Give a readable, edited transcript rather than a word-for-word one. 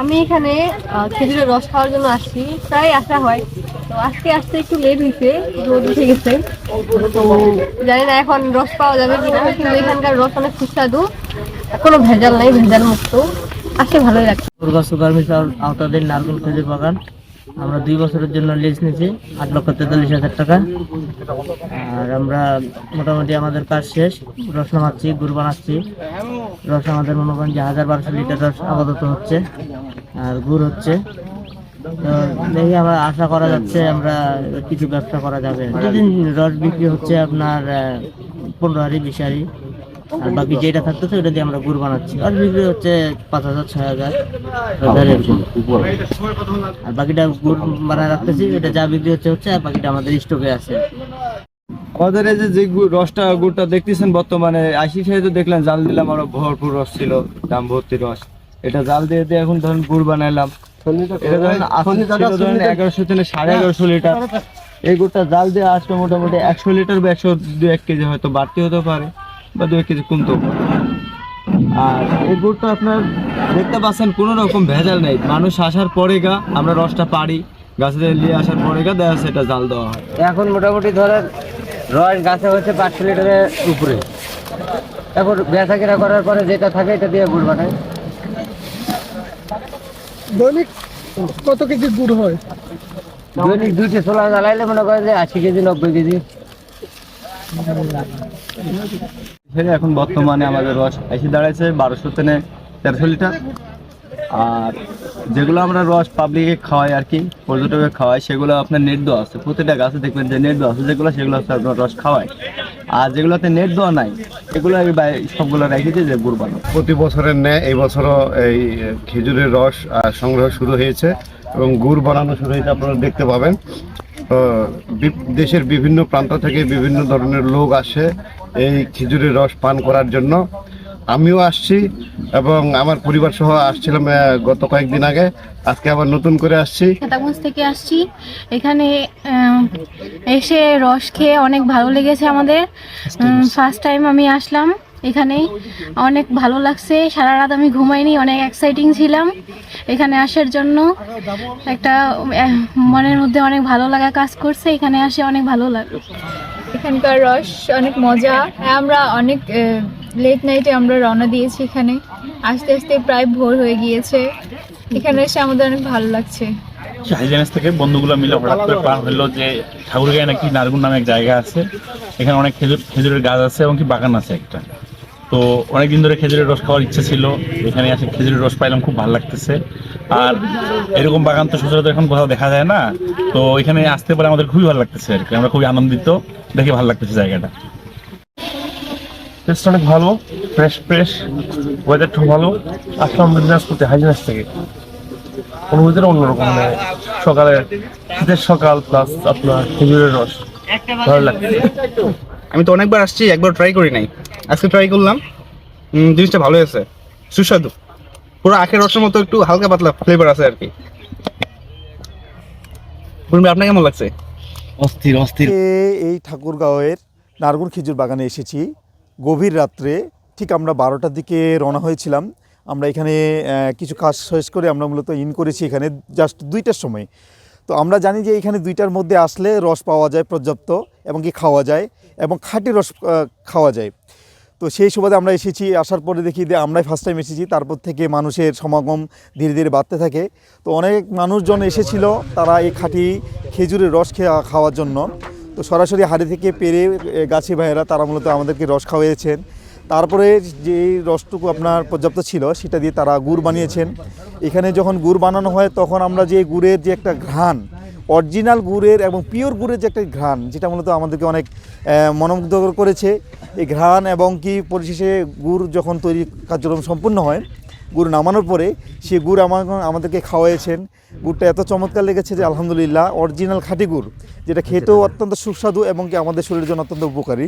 আমি এখানে খেজুরের রস খাওয়ার জন্য আসছি, প্রায় আসা হয়। তো আজকে আসতে একটু লেট হয়েছে, রোদ উঠে গেছে। তো জানি না এখন রস পাওয়া যাবে কিনা, কিন্তু এখানকার রস অনেক সুস্বাদু, কোনো ভেজাল নাই, ভেজাল মুক্ত। আসতে ভালোই লাগছে। দুর্গা সুগার মিল আওতাধীন নারকেল খেজুর বাগান। আমরা 2 বছরের জন্য লিজ নিয়েছি 8,43,000 টাকা। আর আমরা মোটামুটি আমাদের কাজ শেষ, রস নামাচ্ছি, গুড় বানাচ্ছি। রস আমাদের মনে করেন যে 1,000-1,200 লিটার রস আপাতত হচ্ছে, আর গুড় হচ্ছে। তো দেখি আমরা আশা করা যাচ্ছে আমরা কিছু ব্যবসা করা যাবে। প্রতিদিন রস বিক্রি হচ্ছে আপনার 15 হাড়ি 20 হাড়ি, আর বাকি যেটা থাকতেছে ওটা দিয়ে আমরা গুড় বানাচ্ছি। আর বিক্রি হচ্ছে 5,000-6,000 এরকম। আর বাকিটা গুড় বানায় রাখতেছি, এটা যা বিক্রি হচ্ছে, আর বাকিটা আমাদের স্টকে আছে। আমাদের এই যে রসটা গুড়টা দেখতেছেন বর্তমানে 80 সাইজ দেখলেন, জাল দিলাম, আরো ভরপুর রস ছিল, দাম ভর্তি রস। এটা জাল দিয়ে দিয়ে এখন ধরুন গুড় বানাইলাম। এটা ধরেন 1100 থেকে 1150 লিটার। এই গুড়টা জাল দিয়ে আসলে মোটামুটি 100 লিটার বা 102-1 কেজি হয়তো বাড়তি হতে পারে, বা 2 কেজি কমতেও পারে। আর এই গুড়টা আপনার দেখতে পাচ্ছেন কোনো রকম ভেজাল নেই। মানুষ আসার পরে আমরা রসটা পারি, গাছে নিয়ে আসার পরে দেখা যাচ্ছে এটা জাল দেওয়া হয়। এখন মোটামুটি ধরেন রস গাছে হচ্ছে 500 লিটারের উপরে। এখন বেচা কেনা করার পরে যেটা থাকে এটা দিয়ে গুড় বানায়। দৈনিক কত কেজি গুড় হয়? দৈনিক 2টি ছোলা জ্বালাইলে মনে করেন যে 80 কেজি 90 কেজি। এখন বর্তমানে আমাদের রস এসে দাঁড়াইছে 1200 থেকে 1300 লিটার। আর যেগুলো আমরা রস পাবলিকে খাওয়াই আর কি, পর্যটকে খাওয়াই, সেগুলো আপনার নেট দেওয়া আছে। প্রতিটা গাছে দেখবেন যে নেট দেওয়া আছে, সেগুলো হচ্ছে আপনার রস খাওয়াই। আর যেগুলোতে নেট দেওয়া নাই এগুলো সবগুলো রেখেছি যে গুড় বানাবো। প্রতি বছরের ন্যায় এই বছরও এই খেজুরের রস সংগ্রহ শুরু হয়েছে এবং গুড় বানানো শুরু হয়েছে। আপনারা দেখতে পাবেন দেশের বিভিন্ন প্রান্ত থেকে বিভিন্ন ধরনের লোক আসে এই খেজুরের রস পান করার জন্য। আমিও আসছি এবং আমার পরিবার সহ আসছিলাম গত কয়েকদিন আগে, আজকে আবার নতুন করে আসছি। নেতাগঞ্জ থেকে আসছি। এখানে এসে রস খেয়ে অনেক ভালো লেগেছে আমাদের। ফার্স্ট টাইম আমি আসলাম এখানে, অনেক ভালো লাগছে। সারা রাত আমি ঘুমাইনি, অনেক এক্সাইটিং ছিলাম এখানে আসার জন্য। একটা মনের মধ্যে অনেক ভালো লাগা কাজ করছে, এখানে আসে অনেক ভালো লাগলো। এখানকার রস অনেক মজা। আমরা অনেক লেট নাইটে আমরা রওনা দিয়েছি এখানে, আস্তে আস্তে প্রায় ভোর হয়ে গিয়েছে। এখানে এসে আমাদের অনেক ভালো লাগছে। হাইজেন্স থেকে বন্ধুগুলো মিলে হঠাৎ করে প্ল্যান হলো যে ঠাকুরগাঁয়ে নাকি নারগুন নামে এক জায়গা আছে, এখানে অনেক খেজুরের গাছ আছে এবং কি বাগান আছে একটা। তো অনেকদিন ধরে খেজুরের রস খাওয়ার ইচ্ছে ছিল, এখানে আসে খেজুরের রস পাইলাম, খুব ভালো লাগতেছে। আর এরকম বাগান তো সচরাচর এখন কোথাও দেখা যায় না, তো এখানে আসতে পারে আমাদের খুবই ভালো লাগতেছে আর কি। আমরা খুবই আনন্দিত, দেখে ভালো লাগতেছে জায়গাটা। টেস্ট অনেক ভালো, ফ্রেশ, ওয়েদারটা ভালো। আসলাম দিনাজপুর হাইজেন্স থেকে, অনুভূতিটা অন্যরকম। মানে সকালে শীতের সকাল প্লাস আপনার খেজুরের রস, ভালো লাগছে। আমি তো অনেকবার আসছি, একবার ট্রাই করি নাই, আজকে ট্রাই করলাম। জিনিসটা ভালো আছে, সুস্বাদু, পুরো আখের রসের মতো একটু হালকা পাতলা ফ্লেভার আছে আর কি। আপনার কেমন লাগছে? অস্থির। এই ঠাকুরগাঁওয়ের নারগুন খেজুর বাগানে এসেছি গভীর রাত্রে। ঠিক আমরা 12টার দিকে রওনা হয়েছিলাম। আমরা এখানে কিছু কাজ শেষ করে আমরা মূলত ইন করেছি এখানে জাস্ট 2টার সময়। তো আমরা জানি যে এখানে 2টার মধ্যে আসলে রস পাওয়া যায় পর্যাপ্ত, এবং কি খাওয়া যায়, এবং খাঁটি রস খাওয়া যায়। তো সেই সুবাদে আমরা এসেছি। আসার পরে দেখি যে আমরাই ফার্স্ট টাইম এসেছি, তারপর থেকে মানুষের সমাগম ধীরে ধীরে বাড়তে থাকে। তো অনেক মানুষজন এসেছিল, তারা এই খাঁটি খেজুরের রস খাওয়ার জন্য। তো সরাসরি হাড়ি থেকে পেরে গাছি ভাইয়েরা তারা মূলত আমাদেরকে রস খাওয়িয়েছেন। তারপরে যে রসটুকু আপনার পর্যাপ্ত ছিল সেটা দিয়ে তারা গুড় বানিয়েছেন। এখানে যখন গুড় বানানো হয় তখন আমরা যে গুড়ের যে একটা ঘ্রাণ, অরিজিনাল গুড়ের এবং পিওর গুড়ের যে একটা ঘ্রাণ, যেটা মূলত আমাদেরকে অনেক মনোমুগ্ধ করেছে। এই ঘ্রাণ এবং কি পরিশেষে গুড় যখন তৈরি কার্যক্রম সম্পূর্ণ হয়, গুড় নামানোর পরে সে গুড় আমাদেরকে খাওয়াইছেন। গুড়টা এত চমৎকার লেগেছে যে আলহামদুলিল্লাহ, অরিজিনাল খাঁটি গুড়, যেটা খেতেও অত্যন্ত সুস্বাদু এবং কি আমাদের শরীরের জন্য অত্যন্ত উপকারী।